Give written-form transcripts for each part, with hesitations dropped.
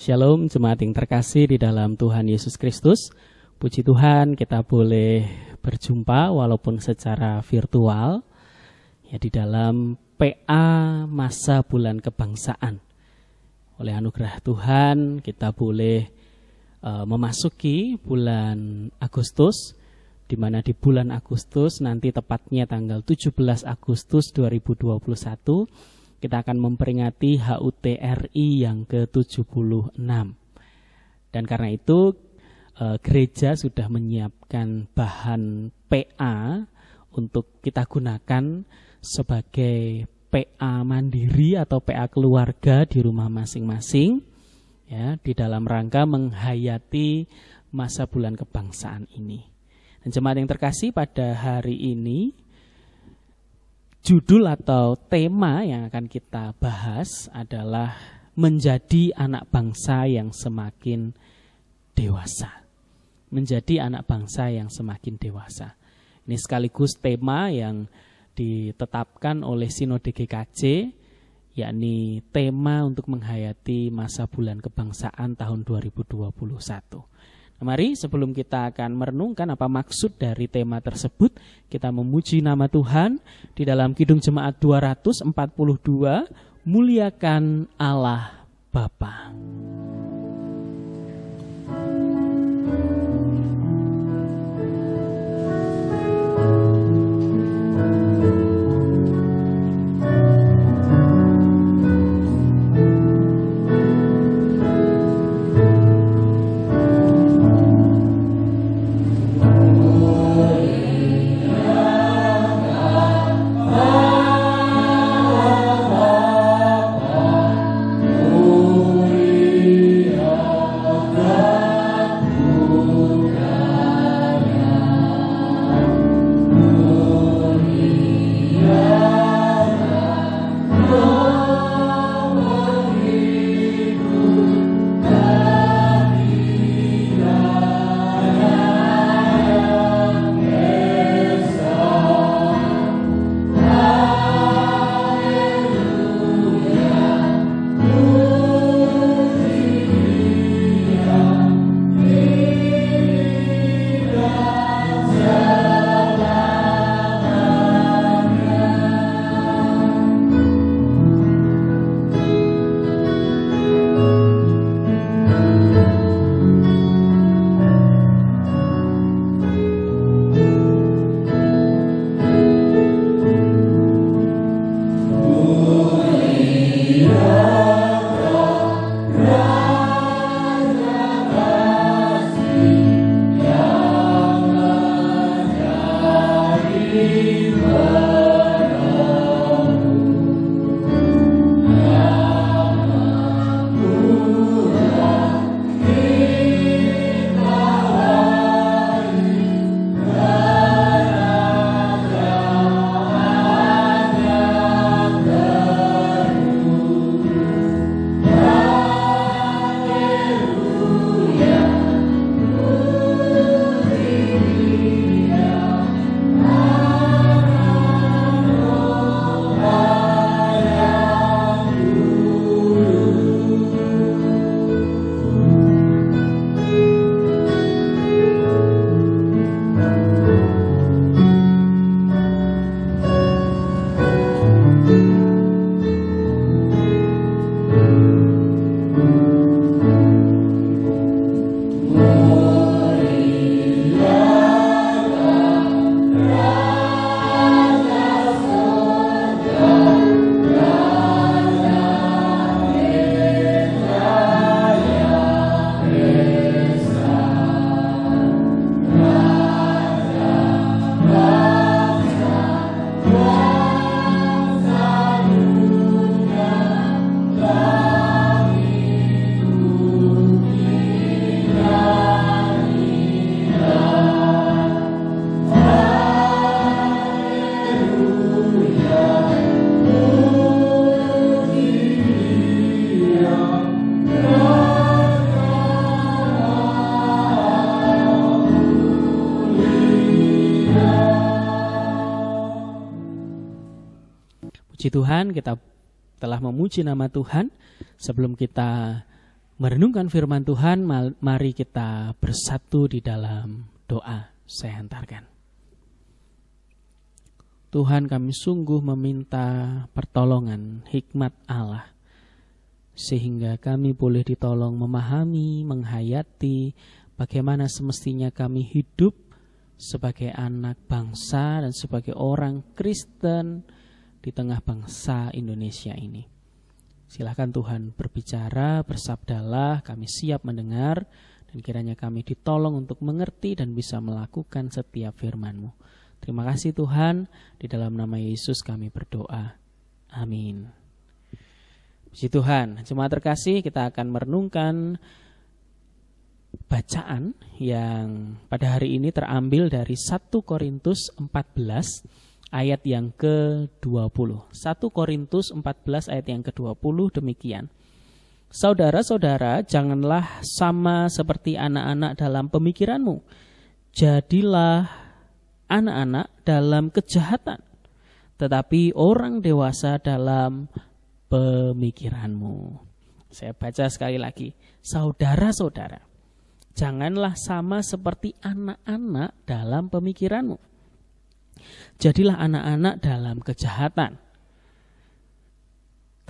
Shalom jemaat yang terkasih di dalam Tuhan Yesus Kristus. Puji Tuhan kita boleh berjumpa walaupun secara virtual ya di dalam PA masa bulan kebangsaan. Oleh anugerah Tuhan kita boleh memasuki bulan Agustus, di mana di bulan Agustus nanti tepatnya tanggal 17 Agustus 2021 kita akan memperingati HUT RI yang ke-76. Dan karena itu gereja sudah menyiapkan bahan PA untuk kita gunakan sebagai PA mandiri atau PA keluarga di rumah masing-masing ya, di dalam rangka menghayati masa bulan kebangsaan ini. Dan jemaat yang terkasih, pada hari ini judul atau tema yang akan kita bahas adalah menjadi anak bangsa yang semakin dewasa. Menjadi anak bangsa yang semakin dewasa. Ini sekaligus tema yang ditetapkan oleh Sinode GKJ, yakni tema untuk menghayati masa bulan kebangsaan tahun 2021. Nah, mari sebelum kita akan merenungkan apa maksud dari tema tersebut, kita memuji nama Tuhan di dalam Kidung Jemaat 242, Muliakan Allah Bapa. Puji Tuhan, kita telah memuji nama Tuhan. Sebelum kita merenungkan firman Tuhan, mari kita bersatu di dalam doa. Saya hantarkan. Tuhan, kami sungguh meminta pertolongan hikmat Allah, sehingga kami boleh ditolong memahami, menghayati bagaimana semestinya kami hidup sebagai anak bangsa dan sebagai orang Kristen di tengah bangsa Indonesia ini. Silakan Tuhan berbicara, bersabdalah, kami siap mendengar, dan kiranya kami ditolong untuk mengerti dan bisa melakukan setiap firman-Mu. Terima kasih Tuhan, di dalam nama Yesus kami berdoa. Amin. Puji Tuhan, jemaat terkasih, kita akan merenungkan bacaan yang pada hari ini terambil dari 1 Korintus 14 ayat yang ke-20. 1 Korintus 14 ayat yang ke-20 demikian. Saudara-saudara, janganlah sama seperti anak-anak dalam pemikiranmu. Jadilah anak-anak dalam kejahatan, tetapi orang dewasa dalam pemikiranmu. Saya baca sekali lagi. Saudara-saudara, janganlah sama seperti anak-anak dalam pemikiranmu. Jadilah anak-anak dalam kejahatan,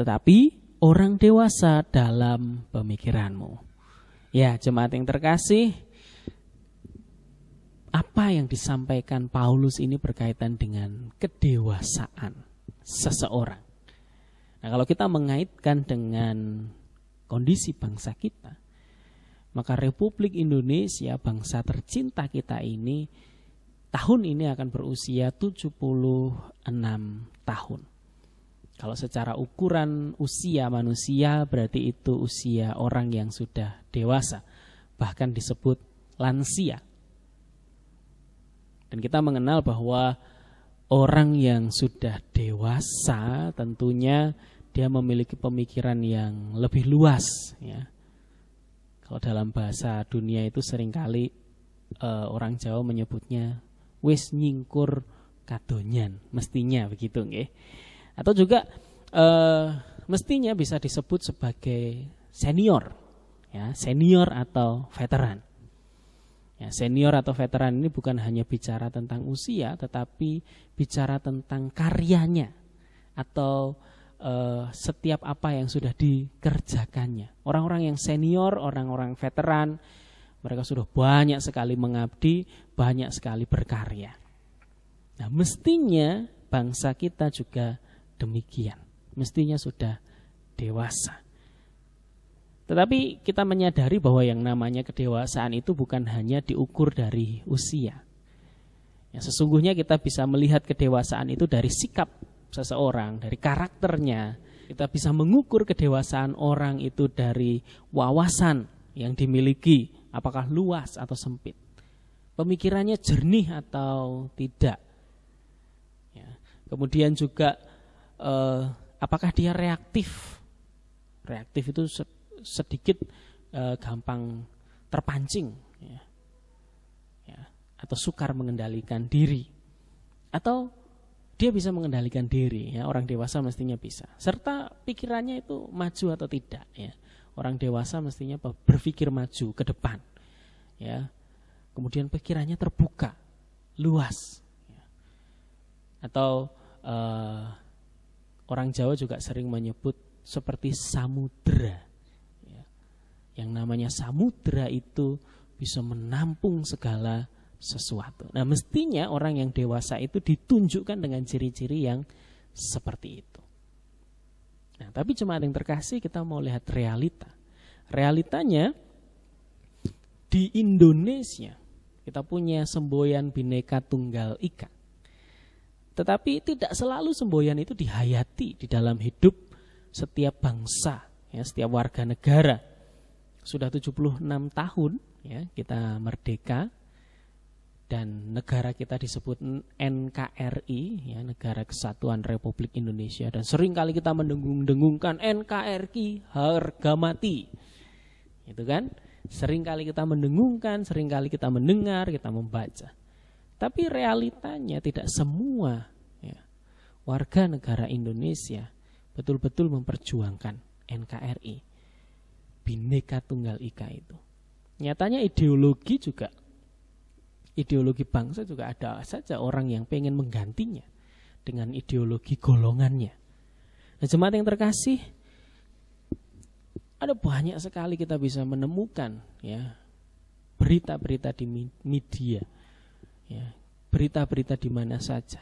tetapi orang dewasa dalam pemikiranmu. Ya, jemaat yang terkasih, apa yang disampaikan Paulus ini berkaitan dengan kedewasaan seseorang. Nah, kalau kita mengaitkan dengan kondisi bangsa kita, maka Republik Indonesia, bangsa tercinta kita ini, tahun ini akan berusia 76 tahun. Kalau secara ukuran usia manusia, berarti itu usia orang yang sudah dewasa, bahkan disebut lansia. Dan kita mengenal bahwa orang yang sudah dewasa tentunya dia memiliki pemikiran yang lebih luas, ya. Kalau dalam bahasa dunia itu seringkali orang Jawa menyebutnya wis nyingkur kadonyan, mestinya begitu nggih. Atau juga mestinya bisa disebut sebagai senior, ya, senior atau veteran. Ya, senior atau veteran ini bukan hanya bicara tentang usia, tetapi bicara tentang karyanya atau setiap apa yang sudah dikerjakannya. Orang-orang yang senior, orang-orang veteran, mereka sudah banyak sekali mengabdi, banyak sekali berkarya. Nah, mestinya bangsa kita juga demikian. Mestinya sudah dewasa. Tetapi kita menyadari bahwa yang namanya kedewasaan itu bukan hanya diukur dari usia. Ya, sesungguhnya kita bisa melihat kedewasaan itu dari sikap seseorang, dari karakternya. Kita bisa mengukur kedewasaan orang itu dari wawasan yang dimiliki, apakah luas atau sempit. Pemikirannya jernih atau tidak. Ya. Kemudian juga apakah dia reaktif. Reaktif itu sedikit gampang terpancing, ya. Ya, atau sukar mengendalikan diri, atau dia bisa mengendalikan diri, ya. Orang dewasa mestinya bisa, serta pikirannya itu maju atau tidak, ya. Orang dewasa mestinya berpikir maju ke depan, ya. Kemudian pikirannya terbuka, luas, ya. Atau orang Jawa juga sering menyebut seperti samudera. Yang namanya samudera itu bisa menampung segala sesuatu. Nah, mestinya orang yang dewasa itu ditunjukkan dengan ciri-ciri yang seperti itu. Nah, tapi jemaat yang terkasih, kita mau lihat realita. Realitanya di Indonesia kita punya semboyan Bhinneka Tunggal Ika. Tetapi tidak selalu semboyan itu dihayati di dalam hidup setiap bangsa, ya, setiap warga negara. Sudah 76 tahun, ya, kita merdeka, dan negara kita disebut NKRI, ya, Negara Kesatuan Republik Indonesia, dan sering kali kita mendengung-dengungkan NKRI harga mati, itu kan? Sering kali kita mendengungkan, sering kali kita mendengar, kita membaca. Tapi realitanya tidak semua, ya, warga negara Indonesia betul-betul memperjuangkan NKRI. Bhinneka Tunggal Ika itu. Nyatanya ideologi bangsa juga ada saja orang yang pengen menggantinya dengan ideologi golongannya. Nah, jemaat yang terkasih, ada banyak sekali kita bisa menemukan ya berita-berita di media, ya, berita-berita di mana saja.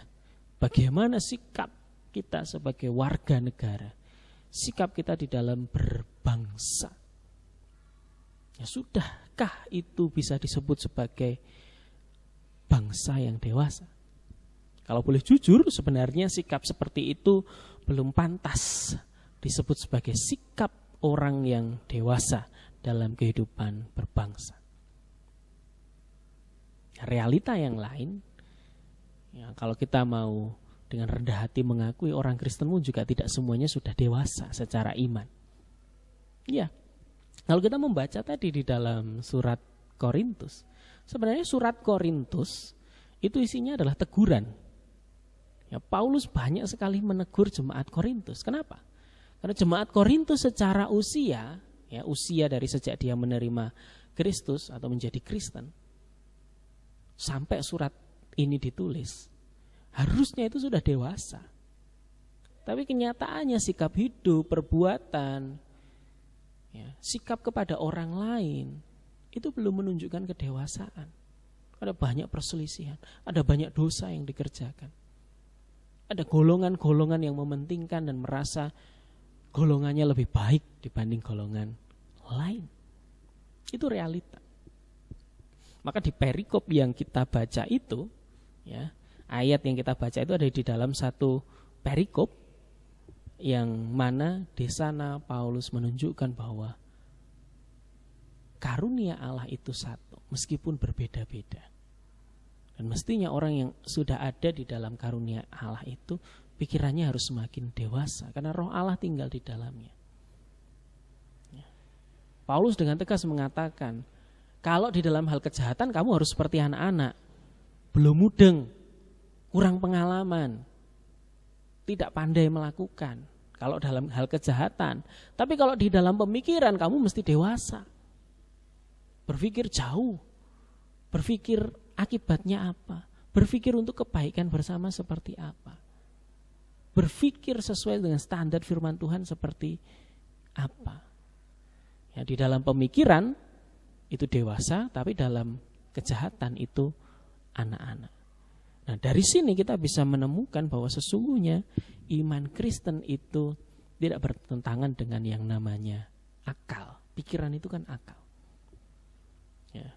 Bagaimana sikap kita sebagai warga negara, sikap kita di dalam berbangsa. Ya, sudahkah itu bisa disebut sebagai bangsa yang dewasa? Kalau boleh jujur, sebenarnya sikap seperti itu belum pantas disebut sebagai sikap orang yang dewasa dalam kehidupan berbangsa. Realita yang lain, ya, kalau kita mau dengan rendah hati mengakui, orang Kristen pun juga tidak semuanya sudah dewasa secara iman. Ya, kalau kita membaca tadi di dalam surat Korintus, sebenarnya surat Korintus itu isinya adalah teguran. Ya, Paulus banyak sekali menegur jemaat Korintus. Kenapa? Karena jemaat Korintus secara usia, ya, usia dari sejak dia menerima Kristus atau menjadi Kristen, sampai surat ini ditulis, harusnya itu sudah dewasa. Tapi kenyataannya sikap hidup, perbuatan, ya, sikap kepada orang lain itu belum menunjukkan kedewasaan. Ada banyak perselisihan, ada banyak dosa yang dikerjakan. Ada golongan-golongan yang mementingkan dan merasa golongannya lebih baik dibanding golongan lain. Itu realita. Maka di perikop yang kita baca itu, ya, ayat yang kita baca itu ada di dalam satu perikop yang mana di sana Paulus menunjukkan bahwa karunia Allah itu satu, meskipun berbeda-beda. Dan mestinya orang yang sudah ada di dalam karunia Allah itu pikirannya harus semakin dewasa, karena roh Allah tinggal di dalamnya. Paulus dengan tegas mengatakan, kalau di dalam hal kejahatan kamu harus seperti anak-anak, belum mudeng, kurang pengalaman, tidak pandai melakukan kalau dalam hal kejahatan. Tapi kalau di dalam pemikiran kamu mesti dewasa, berpikir jauh, berpikir akibatnya apa, berpikir untuk kebaikan bersama seperti apa, berpikir sesuai dengan standar firman Tuhan seperti apa. Ya, di dalam pemikiran itu dewasa, tapi dalam kejahatan itu anak-anak. Nah, dari sini kita bisa menemukan bahwa sesungguhnya iman Kristen itu tidak bertentangan dengan yang namanya akal. Pikiran itu kan akal. Ya.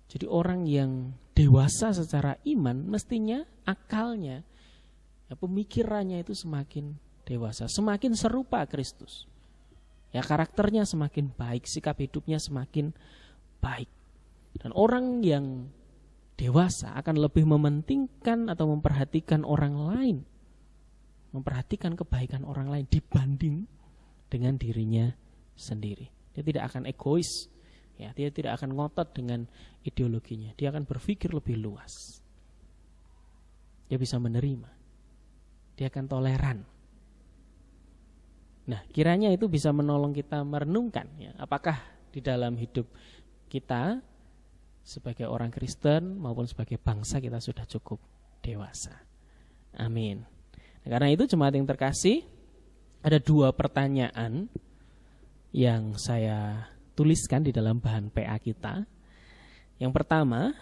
Jadi orang yang dewasa secara iman mestinya akalnya, ya, pemikirannya itu semakin dewasa, semakin serupa Kristus. Ya, karakternya semakin baik, sikap hidupnya semakin baik. Dan orang yang dewasa akan lebih mementingkan atau memperhatikan orang lain, memperhatikan kebaikan orang lain dibanding dengan dirinya sendiri. Dia tidak akan egois, ya, dia tidak akan ngotot dengan ideologinya. Dia akan berpikir lebih luas. Dia bisa menerima. Dia akan toleran. Nah, kiranya itu bisa menolong kita merenungkan, ya, apakah di dalam hidup kita sebagai orang Kristen maupun sebagai bangsa kita sudah cukup dewasa. Amin. Nah, karena itu jemaat yang terkasih, ada 2 pertanyaan yang saya tuliskan di dalam bahan PA kita. Yang pertama,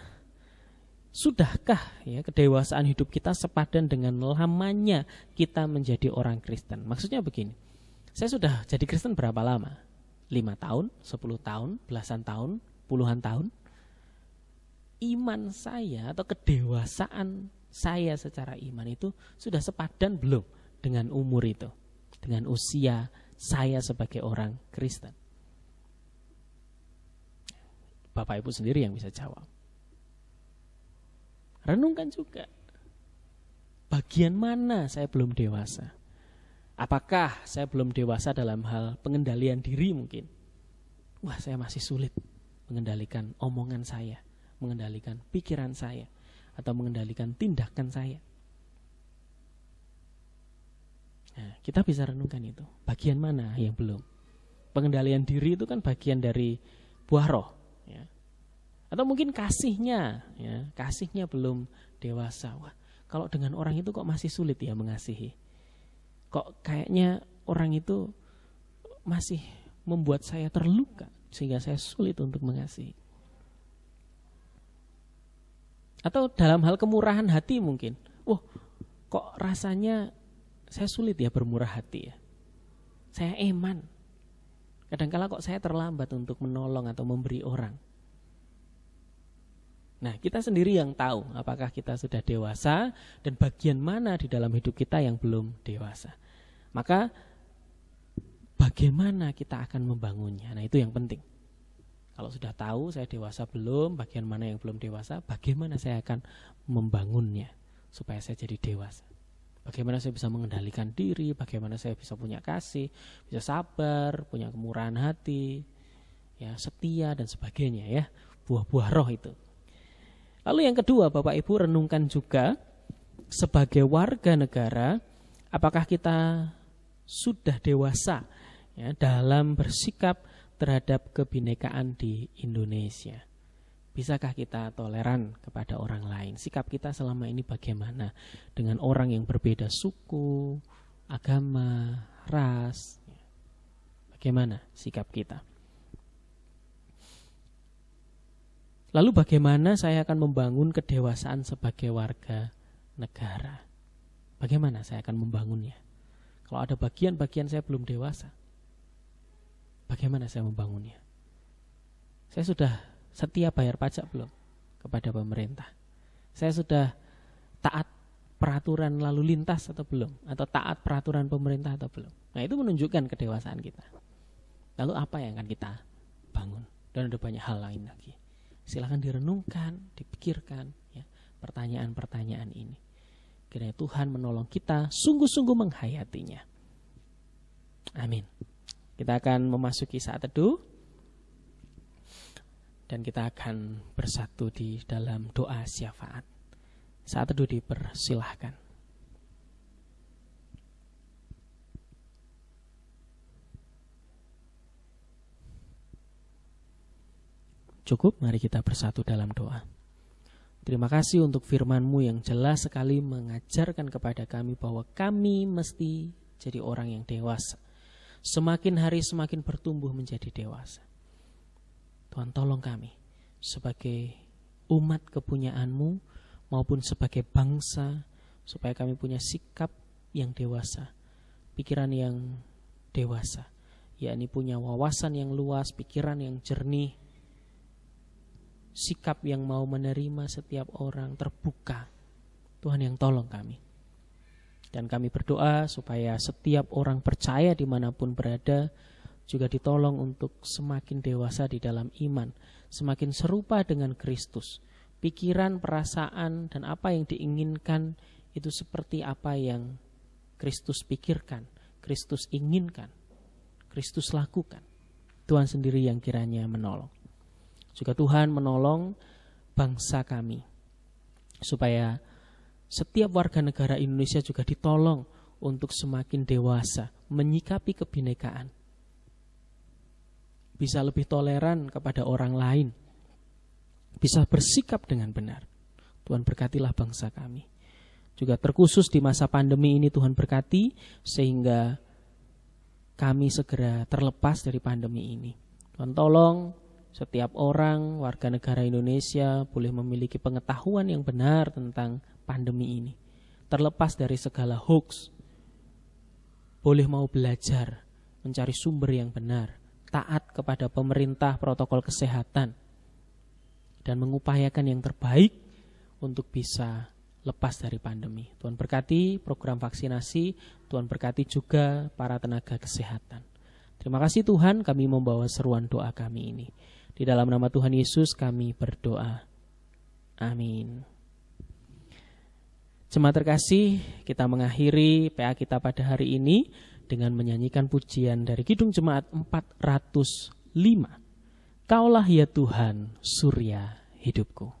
sudahkah, ya, kedewasaan hidup kita sepadan dengan lamanya kita menjadi orang Kristen? Maksudnya begini, saya sudah jadi Kristen berapa lama? 5 tahun, 10 tahun, belasan tahun, puluhan tahun? Iman saya atau kedewasaan saya secara iman itu sudah sepadan belum dengan umur itu, dengan usia saya sebagai orang Kristen? Bapak Ibu sendiri yang bisa jawab. Renungkan juga, bagian mana saya belum dewasa? Apakah saya belum dewasa dalam hal pengendalian diri mungkin? Wah, saya masih sulit mengendalikan omongan saya, mengendalikan pikiran saya, atau mengendalikan tindakan saya. Nah, kita bisa renungkan itu. Bagian mana yang belum? Pengendalian diri itu kan bagian dari buah roh, ya. Atau mungkin kasihnya, ya, kasihnya belum dewasa. Wah, kalau dengan orang itu kok masih sulit ya mengasihi. Kok kayaknya orang itu masih membuat saya terluka sehingga saya sulit untuk mengasihi. Atau dalam hal kemurahan hati mungkin, kok rasanya saya sulit ya bermurah hati ya. Saya eman. Kadangkala kok saya terlambat untuk menolong atau memberi orang. Nah, kita sendiri yang tahu apakah kita sudah dewasa dan bagian mana di dalam hidup kita yang belum dewasa. Maka bagaimana kita akan membangunnya? Nah, itu yang penting. Kalau sudah tahu saya dewasa belum, bagian mana yang belum dewasa, bagaimana saya akan membangunnya supaya saya jadi dewasa. Bagaimana saya bisa mengendalikan diri, bagaimana saya bisa punya kasih, bisa sabar, punya kemurahan hati, ya, setia dan sebagainya ya, buah-buah roh itu. Lalu yang kedua, Bapak Ibu renungkan juga sebagai warga negara, apakah kita sudah dewasa ya, dalam bersikap terhadap kebinekaan di Indonesia. Bisakah kita toleran kepada orang lain? Sikap kita selama ini bagaimana dengan orang yang berbeda suku, agama, ras? Bagaimana sikap kita? Lalu bagaimana saya akan membangun kedewasaan sebagai warga negara? Bagaimana saya akan membangunnya? Kalau ada bagian-bagian saya belum dewasa, bagaimana saya membangunnya? Saya sudah setia bayar pajak belum kepada pemerintah? Saya sudah taat peraturan lalu lintas atau belum? Atau taat peraturan pemerintah atau belum? Nah, itu menunjukkan kedewasaan kita. Lalu apa yang akan kita bangun? Dan ada banyak hal lain lagi. Silakan direnungkan, dipikirkan ya, pertanyaan-pertanyaan ini. Kiranya Tuhan menolong kita sungguh-sungguh menghayatinya. Amin. Kita akan memasuki saat teduh dan kita akan bersatu di dalam doa syafaat. Saat teduh dipersilahkan. Cukup, mari kita bersatu dalam doa. Terima kasih untuk firman-Mu yang jelas sekali mengajarkan kepada kami bahwa kami mesti jadi orang yang dewasa. Semakin hari semakin bertumbuh menjadi dewasa. Tuhan, tolong kami sebagai umat kepunyaan-Mu maupun sebagai bangsa, supaya kami punya sikap yang dewasa, pikiran yang dewasa, yakni punya wawasan yang luas, pikiran yang jernih, sikap yang mau menerima setiap orang, terbuka. Tuhan yang tolong kami. Dan kami berdoa supaya setiap orang percaya dimanapun berada juga ditolong untuk semakin dewasa di dalam iman, semakin serupa dengan Kristus. Pikiran, perasaan, dan apa yang diinginkan itu seperti apa yang Kristus pikirkan, Kristus inginkan, Kristus lakukan. Tuhan sendiri yang kiranya menolong. Juga Tuhan menolong bangsa kami supaya setiap warga negara Indonesia juga ditolong untuk semakin dewasa menyikapi kebinekaan, bisa lebih toleran kepada orang lain, bisa bersikap dengan benar. Tuhan berkatilah bangsa kami. Juga terkhusus di masa pandemi ini Tuhan berkati sehingga kami segera terlepas dari pandemi ini. Tuhan tolong setiap orang, warga negara Indonesia boleh memiliki pengetahuan yang benar tentang pandemi ini. Terlepas dari segala hoax, boleh mau belajar, mencari sumber yang benar, taat kepada pemerintah protokol kesehatan, dan mengupayakan yang terbaik untuk bisa lepas dari pandemi. Tuhan berkati program vaksinasi, Tuhan berkati juga para tenaga kesehatan. Terima kasih Tuhan, kami membawa seruan doa kami ini. Di dalam nama Tuhan Yesus kami berdoa. Amin. Jemaat terkasih, kita mengakhiri PA kita pada hari ini dengan menyanyikan pujian dari Kidung Jemaat 405. Kaulah ya Tuhan, surya hidupku.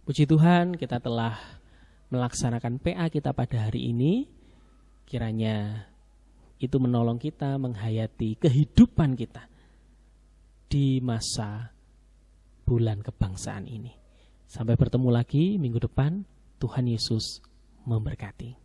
Puji Tuhan, kita telah melaksanakan PA kita pada hari ini. Kiranya itu menolong kita menghayati kehidupan kita di masa bulan kebangsaan ini. Sampai bertemu lagi minggu depan. Tuhan Yesus memberkati.